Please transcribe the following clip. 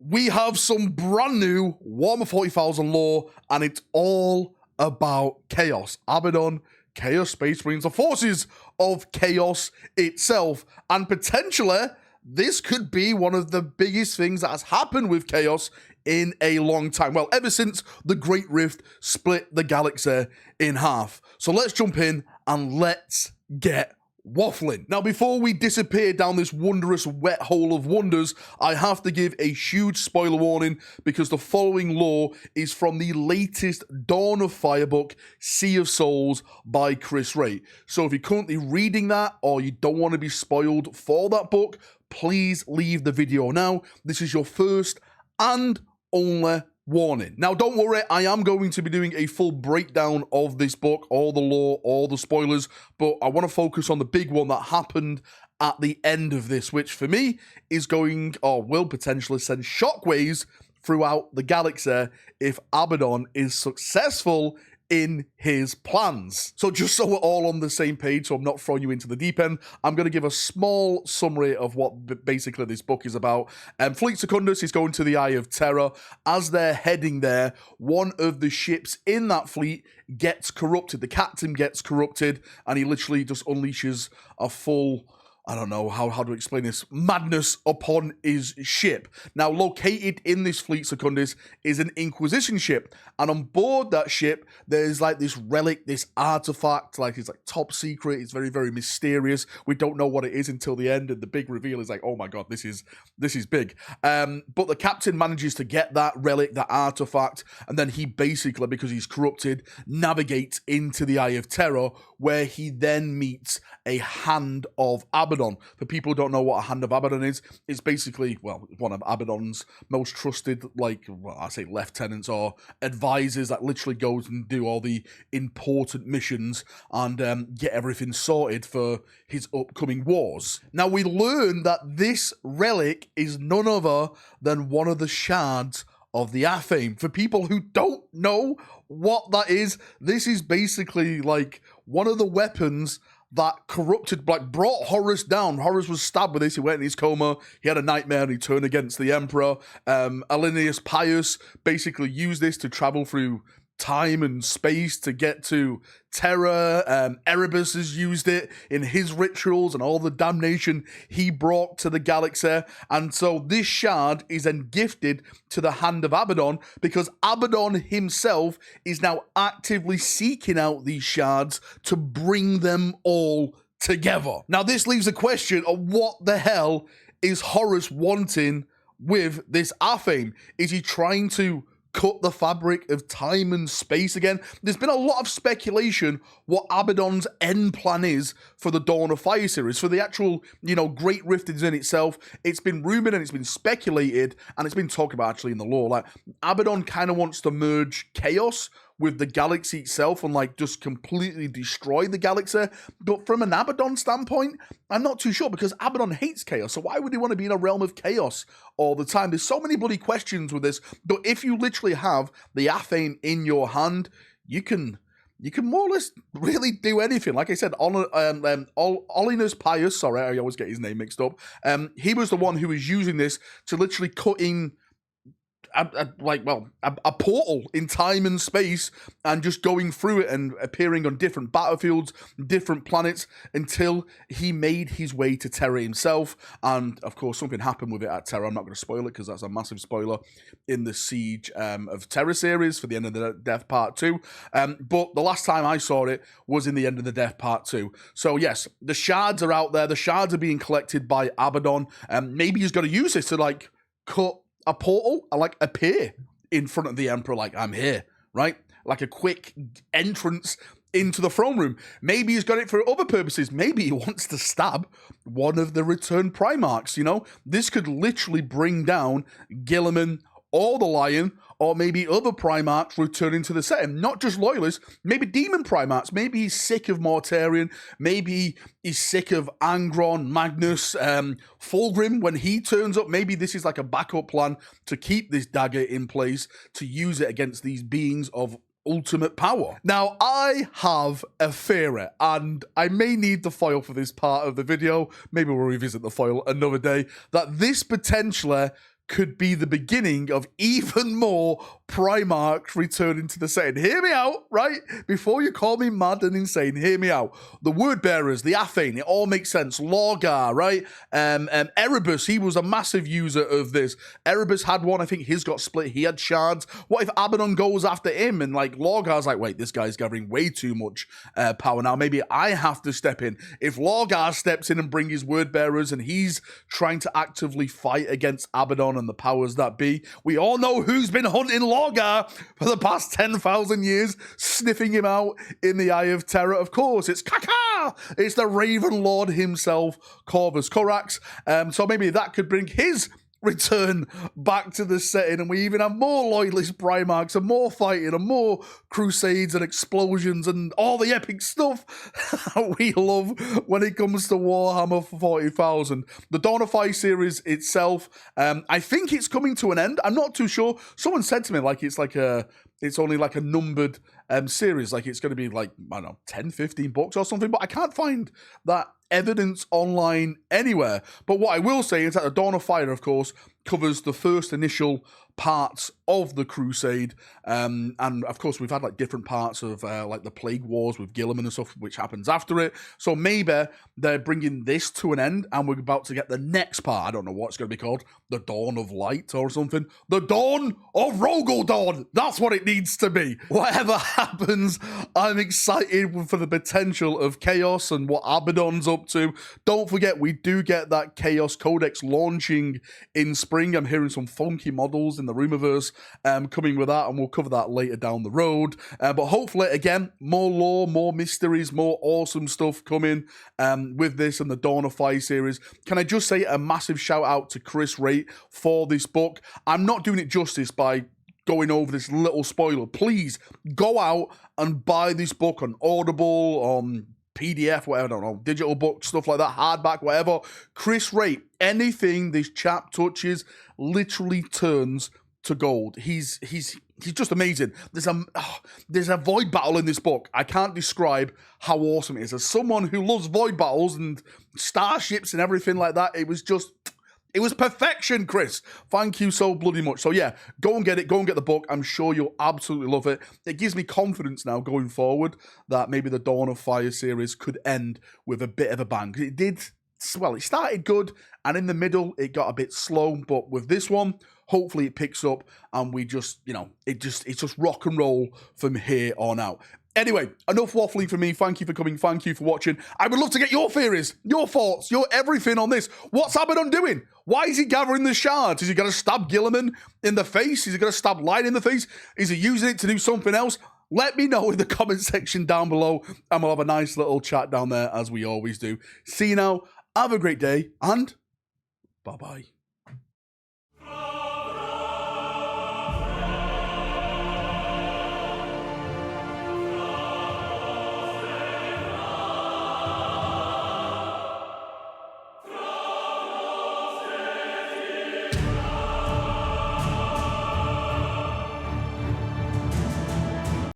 we have some brand new Warhammer 40,000 lore, and it's all about chaos. Abaddon, Chaos Space Marines, the forces of chaos itself, and potentially this could be one of the biggest things that has happened with chaos in a long time. Well, ever since the Great Rift split the galaxy in half. So let's jump in and let's get waffling. Now, before we disappear down this wondrous wet hole of wonders, I have to give a huge spoiler warning because the following lore is from the latest Dawn of Fire book, Sea of Souls by Chris Ray. So if you're currently reading that or you don't want to be spoiled for that book, please leave the video now. This is your first and only warning. Now, don't worry, I am going to be doing a full breakdown of this book, all the lore, all the spoilers, but I want to focus on the big one that happened at the end of this, which for me is going, or will potentially send shockwaves throughout the galaxy if Abaddon is successful in his plans. So just so we're all on the same page, so I'm not throwing you into the deep end, I'm going to give a small summary of what basically this book is about. Fleet Secundus is going to the Eye of Terror. As they're heading there, one of the ships in that fleet gets corrupted. The captain gets corrupted, and he literally just unleashes a full, I don't know how to explain this, madness upon his ship. Now, located in this Fleet Secundus is an Inquisition ship, and on board that ship, there's like this relic, this artifact, like it's like top secret, it's very, very mysterious. We don't know what it is until the end, and the big reveal is like, oh my god, this is big. But the captain manages to get that relic, that artifact, and then he basically, because he's corrupted, navigates into the Eye of Terror, where he then meets a Hand of Abaddon. For people who don't know what a Hand of Abaddon is, it's basically, well, one of Abaddon's most trusted, like, well, I say lieutenants or advisors that literally goes and do all the important missions and get everything sorted for his upcoming wars. Now, we learn that this relic is none other than one of the shards of the Athame. For people who don't know what that is, this is basically like one of the weapons that corrupted, like, brought Horus down. Horus was stabbed with this, he went in his coma, he had a nightmare, and he turned against the Emperor. Alinius Pius basically used this to travel through time and space to get to Terra. Erebus has used it in his rituals and all the damnation he brought to the galaxy. And so this shard is then gifted to the Hand of Abaddon because Abaddon himself is now actively seeking out these shards to bring them all together. Now, this leaves a question of what the hell is Horus wanting with this Athame? Is he trying to cut the fabric of time and space again? There's been a lot of speculation what Abaddon's end plan is for the Dawn of Fire series. For the actual, Great Rift in itself, it's been rumored and it's been speculated, and it's been talked about actually in the lore. Like, Abaddon kind of wants to merge chaos with the galaxy itself and like just completely destroy the galaxy. But from an Abaddon standpoint, I'm not too sure because Abaddon hates chaos. So why would he want to be in a realm of chaos all the time? There's so many bloody questions with this. But if you literally have the Athame in your hand, you can more or less really do anything. Like I said, Olinus Pius, sorry, I always get his name mixed up. He was the one who was using this to literally cut in a portal in time and space and just going through it and appearing on different battlefields, different planets, until he made his way to Terra himself. And of course, something happened with it at Terra. I'm not going to spoil it because that's a massive spoiler in the Siege of Terra series for the End of the Death Part 2. But the last time I saw it was in the End of the Death Part 2. So yes, the shards are out there. The shards are being collected by Abaddon. Maybe he's got to use this to like cut a portal, like appear in front of the Emperor, like, I'm here, right? Like a quick entrance into the throne room. Maybe he's got it for other purposes. Maybe he wants to stab one of the returned Primarchs, This could literally bring down Guilliman or the Lion, or maybe other Primarchs returning to the setting. Not just Loyalists, maybe Demon Primarchs. Maybe he's sick of Mortarion. Maybe he's sick of Angron, Magnus, Fulgrim when he turns up. Maybe this is like a backup plan to keep this dagger in place, to use it against these beings of ultimate power. Now, I have a theory, and I may need the foil for this part of the video. Maybe we'll revisit the foil another day, that this potentially could be the beginning of even more Primarchs returning to the setting. Hear me out, right? Before you call me mad and insane, hear me out. The Word Bearers, the Athane, it all makes sense. Lorgar, right? Erebus, he was a massive user of this. Erebus had one, I think his got split. He had shards. What if Abaddon goes after him and like Lorgar's like, wait, this guy's gathering way too much power now. Maybe I have to step in. If Lorgar steps in and brings his Word Bearers and he's trying to actively fight against Abaddon and the powers that be, we all know who's been hunting Lorgar for the past 10,000 years, sniffing him out in the Eye of Terror. Of course, it's Kaka! It's the Raven Lord himself, Corvus Corax. So maybe that could bring his return back to the setting, and we even have more loyalist Primarchs and more fighting and more crusades and explosions and all the epic stuff we love when it comes to Warhammer 40,000. The Dawn of Fire series itself, I think it's coming to an end. I'm not too sure. Someone said to me like it's only like a numbered series, like it's going to be like, I don't know, 10, 15 books or something, but I can't find that evidence online anywhere. But what I will say is that the Dawn of Fire, of course, covers the first initial parts of the Crusade, and of course we've had like different parts of like the Plague Wars with Gilliman and stuff, which happens after it. So maybe they're bringing this to an end, and we're about to get the next part. I don't know what it's going to be called, the Dawn of Light or something, the Dawn of Rogaldon. That's what it needs to be. Whatever happens, I'm excited for the potential of Chaos and what Abaddon's up to. Don't forget, we do get that Chaos Codex launching in spring. I'm hearing some funky models in the Rumours coming with that, and we'll cover that later down the road. But hopefully, again, more lore, more mysteries, more awesome stuff coming with this and the Dawn of Fire series. Can I just say a massive shout out to Chris Raitt for this book? I'm not doing it justice by going over this little spoiler. Please go out and buy this book on Audible, on PDF, whatever, I don't know, digital book, stuff like that, hardback, whatever. Chris Raitt, anything this chap touches literally turns to gold. He's just amazing. There's a void battle in this book. I can't describe how awesome it is. As someone who loves void battles and starships and everything like that, it was perfection, Chris. Thank you so bloody much. So yeah, go and get it. Go and get the book. I'm sure you'll absolutely love it. It gives me confidence now going forward that maybe the Dawn of Fire series could end with a bit of a bang. It did, well, it started good, and in the middle, it got a bit slow. But with this one, hopefully it picks up, and we just, it's just rock and roll from here on out. Anyway, enough waffling for me. Thank you for coming. Thank you for watching. I would love to get your theories, your thoughts, your everything on this. What's Abaddon doing? Why is he gathering the shards? Is he going to stab Gilliman in the face? Is he going to stab Light in the face? Is he using it to do something else? Let me know in the comment section down below, and we'll have a nice little chat down there as we always do. See you now. Have a great day, and bye-bye.